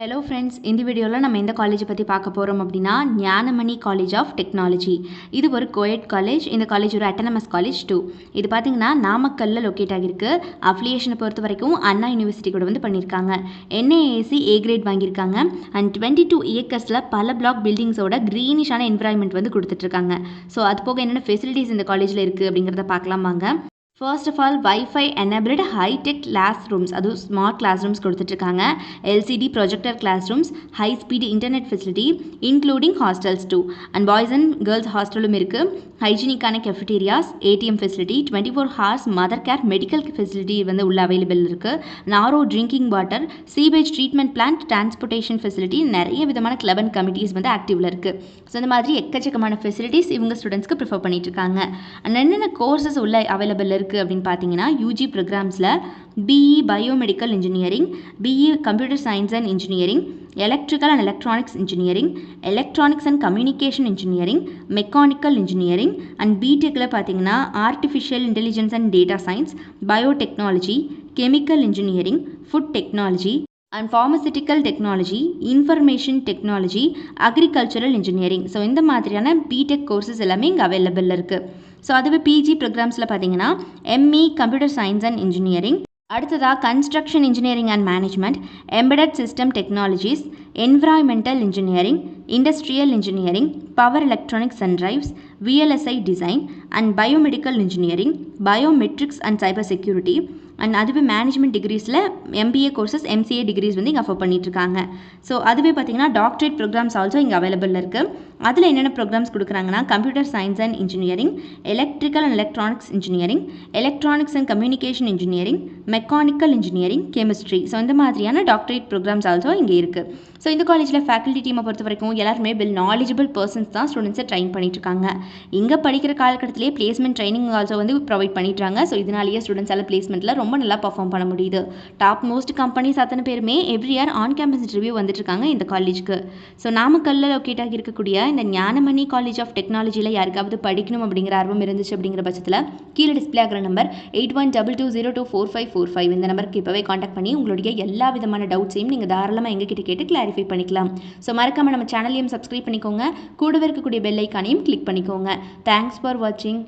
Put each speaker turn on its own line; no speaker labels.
Hello friends, இந்த வீடியோவில் நம்ம எந்த காலேஜை பற்றி பார்க்க போகிறோம் அப்படின்னா ஞானமணி காலேஜ் ஆஃப் டெக்னாலஜி. இது ஒரு கோயட் காலேஜ். இந்த காலேஜ் ஒரு அட்டானமஸ் காலேஜ் டூ. இது பார்த்திங்கன்னா நாமக்கல்லில் லொக்கேட் ஆகிருக்கு. அஃபிலியேஷனை பொறுத்த வரைக்கும் அண்ணா யூனிவர்சிட்டி கூட வந்து பண்ணியிருக்காங்க. என்ஏஏசி ஏ கிரேட் வாங்கியிருக்காங்க. அண்ட் 22 ஏக்கர்ஸில் பல பிளாக் பில்டிங்ஸோட க்ரீனிஷான என்விரான்மெண்ட் வந்து கொடுத்துட்ருக்காங்க. ஸோ அது போக என்னென்ன ஃபெசிலிட்டிஸ் இந்த காலேஜில் இருக்குது அப்படிங்கிறத பார்க்கலாம் வாங்க. First of all wifi enabled hi tech class rooms, அதுவும் ஸ்மார்ட் கிளாஸ் ரூம்ஸ் கொடுத்துட்ருக்காங்க. LCD projector class rooms, high speed internet facility including hostels too. And boys and girls ஹாஸ்டலும் இருக்குது. ஹைஜீனிக்கான cafeterias, ATM facility, 24 hours mother care medical facility வந்து உள்ள available இருக்குது. நாரோ drinking water, sewage treatment plant, transportation facility, நிறைய விதமான club and committees வந்து ஆக்டிவில் இருக்குது. ஸோ இந்த மாதிரி எக்கச்சக்கமான ஃபெசிலிட்டிஸ் இவங்க ஸ்டூடெண்ட்ஸ்க்கு ப்ரிஃபர் பண்ணிட்டு இருக்காங்க. அண்ட் என்னென்ன கோர்சஸ் உள்ள அவைலபிள் இருக்குது அப்படின்னு பார்த்தீங்கன்னா யூஜி ப்ரோக்ராம்ஸில் BE biomedical engineering, BE computer science and engineering, electrical and electronics engineering, electronics and communication engineering, mechanical engineering. And பிடெக்கில் பார்த்தீங்கன்னா artificial intelligence and data science, biotechnology, chemical engineering, food technology and pharmaceutical technology, information technology, agricultural engineering. So இந்த மாதிரியான BTech courses எல்லாமே இங்கே available இருக்குது. So அதுவே PG ப்ரோக்ராம்ஸில் பார்த்தீங்கன்னா ME computer science and engineering, அடுத்ததாக construction engineering and management, embedded system technologies, environmental engineering, industrial engineering, power electronics and drives, VLSI design and biomedical engineering, biometrics and cyber security. And அதுவே management டிகிரிஸில் MBA courses, MCA degrees வந்து இங்கே offer பண்ணிட்டுருக்காங்க. So அதுவே பார்த்தீங்கன்னா doctorate programs also இங்கே available இருக்குது. அதில் என்னென்ன ப்ரோக்ராம்ஸ் கொடுக்குறாங்கன்னா computer science and engineering, electrical and electronics engineering, electronics and communication engineering, mechanical engineering, chemistry. So இந்த மாதிரியான டாக்டரேட் ப்ரோக்ராம்ஸ் ஆல்சோ இங்கே இருக்குது. ஸோ இந்த காலேஜில் ஃபேக்கல்ட்டி டீமை பொறுத்த வரைக்கும் எல்லாருமே வெல் நாலேஜபிள் பர்சன்ஸ் தான் ஸ்டூடெண்ட்ஸை ட்ரைன் பண்ணிட்டுருக்காங்க. இங்கே படிக்கிற காலகட்டத்திலே பிளேஸ்மெண்ட் ட்ரைனிங் ஆல்சோ வந்து ப்ரொவைட் பண்ணிட்டுறாங்க. ஸோ இதனாலேயே ஸ்டூடெண்ட்ஸால் பிளேஸ்மெண்ட்டில் ரொம்ப நல்லா பர்ஃபார்ம் பண்ண முடியுது. டாப் மோஸ்ட் கம்பெனிஸ் அத்தனை பேருமே every year on campus interview வந்துட்டுருக்காங்க இந்த காலேஜுக்கு. ஸோ நாமக்கல்லில் லொக்கேட் ஆகி இருக்கக்கூடிய இந்த ஞானமணி காலேஜ் ஆஃப் டெக்னாலஜியில் யாருக்காவது படிக்கணும் அப்படிங்கிற ஆர்வம் இருந்துச்சு அப்படிங்கிற பட்சத்தில் கீழே டிஸ்பிளே ஆகிற நம்பர் 8122024545 இந்த நம்பருக்கு இப்போவே காண்டாக்ட் பண்ணி உங்களுடைய எல்லா விதமான டவுட்ஸையும் நீங்கள் தாராளமாக எங்ககிட்ட கேட்டு கிளாரிஃபை பண்ணிக்கலாம். ஸோ மறக்காமல் நம்ம சேனலையும் சப்ஸ்கிரைப் பண்ணிக்கோங்க. கூடவே இருக்கக்கூடிய பெல் ஐக்கானையும் கிளிக் பண்ணிக்கோங்க. தேங்க்ஸ் ஃபார் வாட்சிங்.